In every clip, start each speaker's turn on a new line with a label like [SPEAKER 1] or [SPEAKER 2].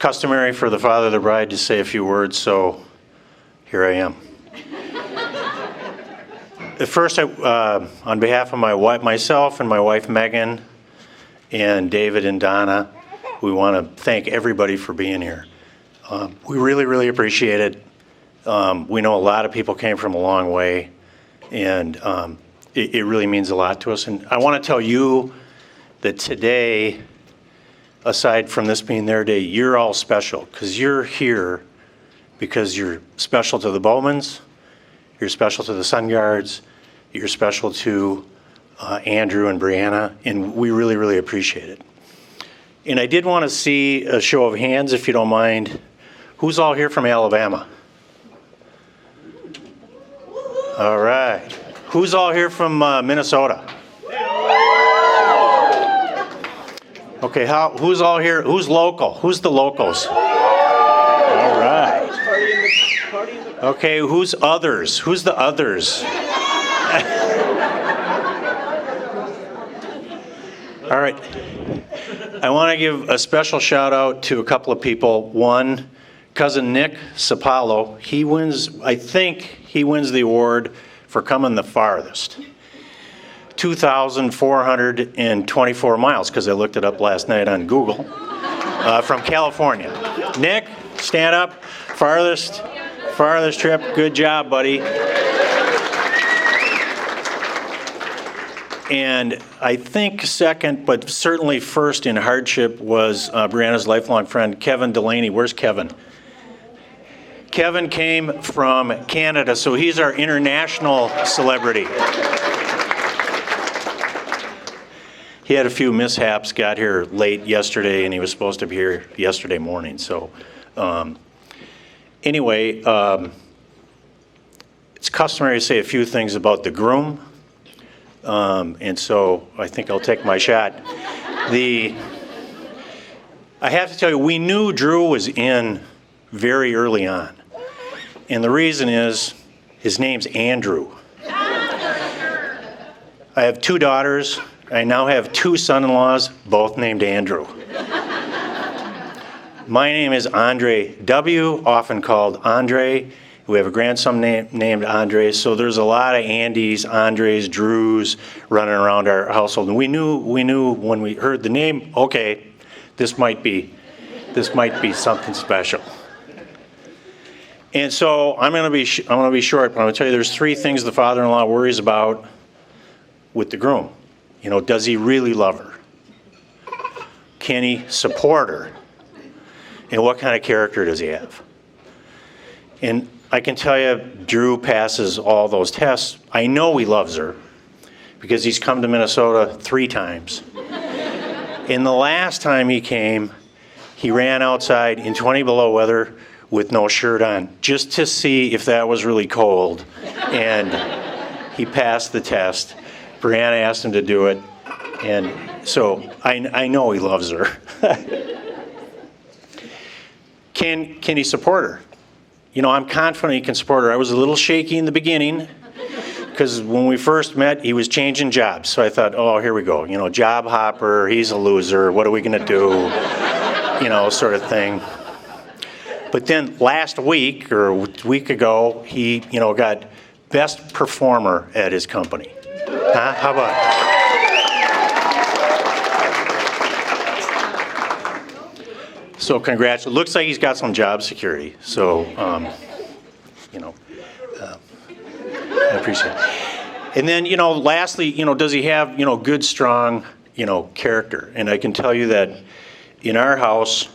[SPEAKER 1] customary for the father of the bride to say a few words, so here I am. At first, on behalf of myself and my wife Megan, and David and Donna, we want to thank everybody for being here. We really, really appreciate it. We know a lot of people came from a long way, and it really means a lot to us. And I want to tell you that today, aside from this being their day, you're all special, because you're here because you're special to the Bowmans, you're special to the Sun Guards, you're special to Andrew and Brianna, and we really, really appreciate it. And I did want to see a show of hands, if you don't mind. Who's all here from Alabama? All right. Who's all here from Minnesota? Okay, who's all here? Who's local? Who's the locals? All right. Okay, who's others? Who's the others? All right. I want to give a special shout out to a couple of people. One, cousin Nick Sapalo. I think he wins the award for coming the farthest. 2,424 miles, because I looked it up last night on Google, from California. Nick, stand up. Farthest trip. Good job, buddy. And I think second, but certainly first in hardship, was Brianna's lifelong friend, Kevin Delaney. Where's Kevin? Kevin came from Canada, so he's our international celebrity. He had a few mishaps, got here late yesterday, and he was supposed to be here yesterday morning. So anyway, it's customary to say a few things about the groom, and so I think I'll take my shot. I have to tell you, we knew Drew was in very early on, and the reason is his name's Andrew. I have 2 daughters. I now have 2 son-in-laws, both named Andrew. My name is Andre W., often called Andre. We have a grandson named Andre, so there's a lot of Andys, Andres, Drews running around our household. And we knew when we heard the name, okay, this might be something special. And so I'm going to be short, but I'm going to tell you there's 3 things the father-in-law worries about with the groom. You know, does he really love her? Can he support her? And what kind of character does he have? And I can tell you, Drew passes all those tests. I know he loves her because he's come to Minnesota 3 times. And the last time he came, he ran outside in 20 below weather with no shirt on, just to see if that was really cold. And he passed the test. Brianna asked him to do it, and so I know he loves her. Can he support her? You know, I'm confident he can support her. I was a little shaky in the beginning, because when we first met, he was changing jobs. So I thought, oh, here we go. You know, job hopper, he's a loser, what are we going to do? You know, sort of thing. But then last week, or a week ago, he, got best performer at his company. Huh? How about it? So congrats. It looks like he's got some job security. So, I appreciate it. And then, lastly, does he have, good, strong, character? And I can tell you that in our house,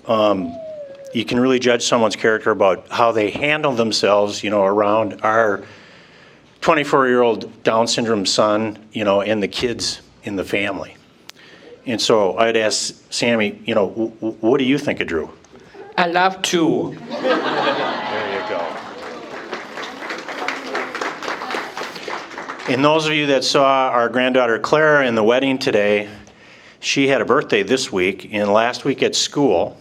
[SPEAKER 1] you can really judge someone's character about how they handle themselves, around our 24-year-old Down syndrome son, and the kids in the family. And so I'd ask Sammy, what do you think of Drew?
[SPEAKER 2] I love Drew.
[SPEAKER 1] There you go. And those of you that saw our granddaughter Clara in the wedding today, she had a birthday this week, and last week at school,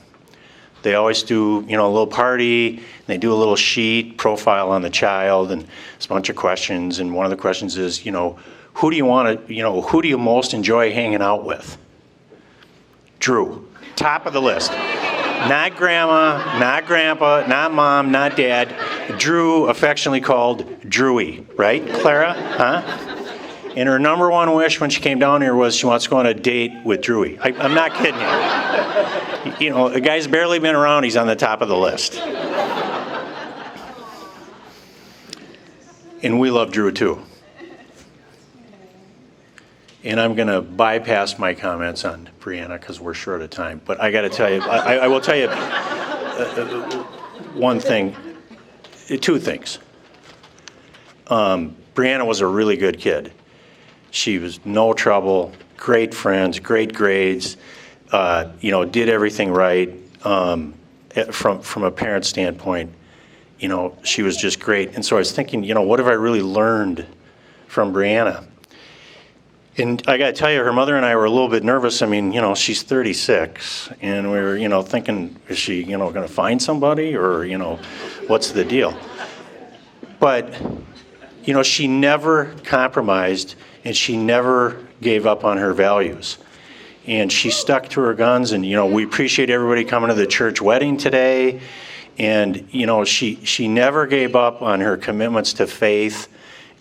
[SPEAKER 1] they always do, a little party, and they do a little sheet profile on the child, and it's a bunch of questions, and one of the questions is, who do you who do you most enjoy hanging out with? Drew, top of the list. Not grandma, not grandpa, not mom, not dad. Drew, affectionately called Drewy, right, Clara? Huh? And her number one wish when she came down here was she wants to go on a date with Drewy. I'm not kidding you. You know, the guy's barely been around, he's on the top of the list. And we love Drew too. And I'm going to bypass my comments on Brianna because we're short of time. But I got to tell you, I will tell you one thing, two things. Brianna was a really good kid. She was no trouble, great friends, great grades, did everything right from a parent standpoint. You know, she was just great. And so I was thinking, what have I really learned from Brianna? And I got to tell you, her mother and I were a little bit nervous. I mean, she's 36, and we were, thinking, is she, going to find somebody, or, what's the deal? But, she never compromised, and she never gave up on her values. And she stuck to her guns, and, we appreciate everybody coming to the church wedding today. And, she never gave up on her commitments to faith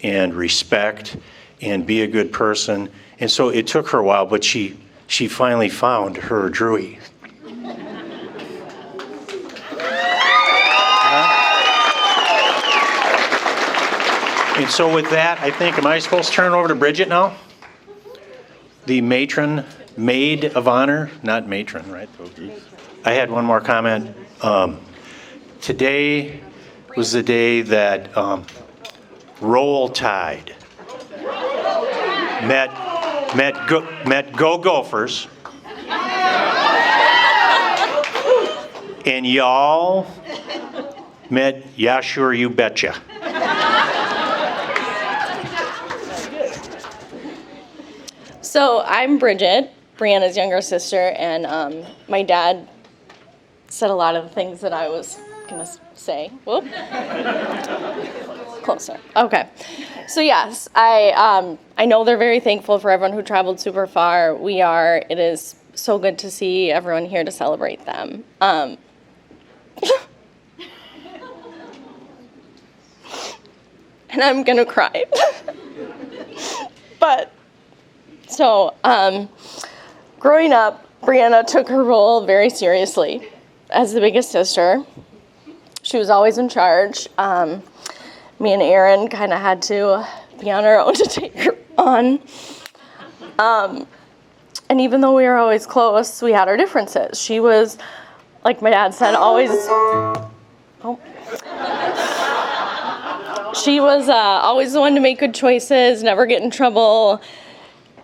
[SPEAKER 1] and respect and be a good person. And so it took her a while, but she finally found her Drewy. And so with that, I think, am I supposed to turn it over to Bridget now? The maid of honor, not matron, right? I had one more comment. Today was the day that Roll Tide met Go Gophers, and y'all met Yeah Sure You Betcha.
[SPEAKER 3] So I'm Bridget, Brianna's younger sister, and my dad said a lot of the things that I was gonna say. Whoop. Closer. Okay. So yes, I know they're very thankful for everyone who traveled super far. We are. It is so good to see everyone here to celebrate them. And I'm gonna cry. But so growing up, Brianna took her role very seriously as the biggest sister. She was always in charge. Me and Erin kind of had to be on our own to take her on. And even though we were always close, we had our differences. She was, like my dad said, she was always the one to make good choices, never get in trouble,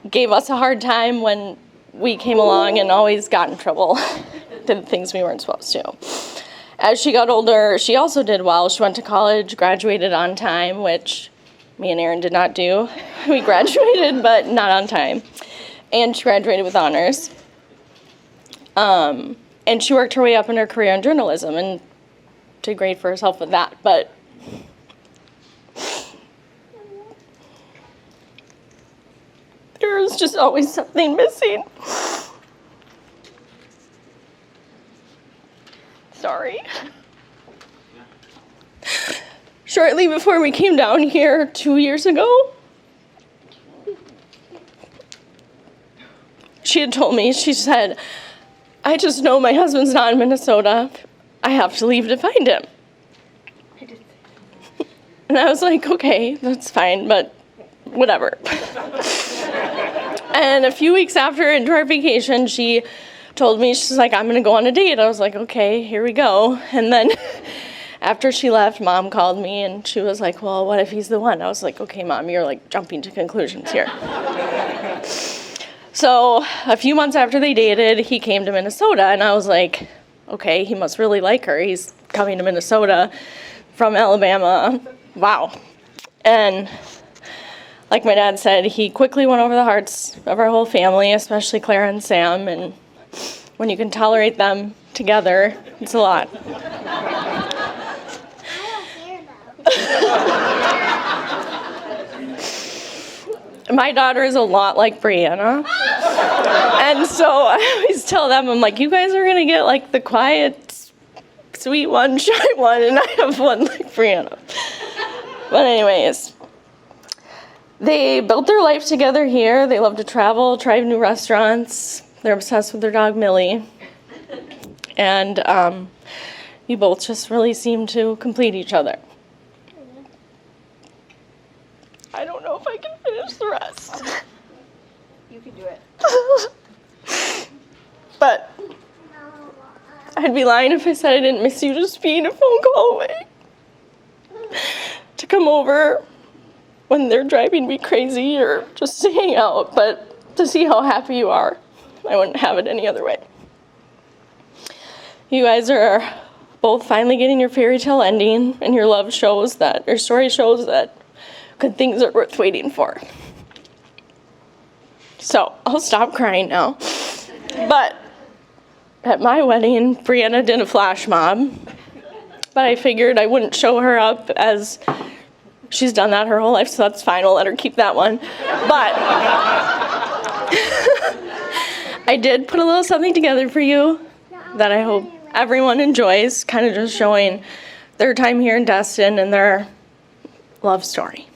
[SPEAKER 3] gave us a hard time when we came along, and always got in trouble, did things we weren't supposed to. As she got older, she also did well. She went to college, graduated on time, which me and Erin did not do. We graduated, but not on time. And she graduated with honors. And she worked her way up in her career in journalism and did great for herself with that. But there was just always something missing. Sorry. Shortly before we came down here 2 years ago, she had told me, she said, I just know my husband's not in Minnesota. I have to leave to find him. And I was like, okay, that's fine, but whatever. And a few weeks after, into our vacation, she told me, she's like, I'm going to go on a date. I was like, okay, here we go. And then after she left, Mom called me, and she was like, well, what if he's the one? I was like, okay, Mom, you're like jumping to conclusions here. So a few months after they dated, he came to Minnesota, and I was like, okay, he must really like her. He's coming to Minnesota from Alabama. Wow. And like my dad said, he quickly won over the hearts of our whole family, especially Clara and Sam, and when you can tolerate them together, it's a lot. My daughter is a lot like Brianna. And so I always tell them, I'm like, you guys are going to get like the quiet, sweet one, shy one, and I have one like Brianna. But anyways, they built their life together here. They love to travel, try new restaurants. They're obsessed with their dog, Millie. And you both just really seem to complete each other. I don't know if I can finish the rest.
[SPEAKER 4] You can do it.
[SPEAKER 3] But I'd be lying if I said I didn't miss you just being a phone call away. To come over when they're driving me crazy or just to hang out, but to see how happy you are, I wouldn't have it any other way. You guys are both finally getting your fairy tale ending, and your love shows that, your story shows that good things are worth waiting for. So I'll stop crying now. But at my wedding, Brianna did a flash mob, but I figured I wouldn't show her up as she's done that her whole life, so that's fine. I'll let her keep that one. But I did put a little something together for you that I hope everyone enjoys, kind of just showing their time here in Destin and their love story.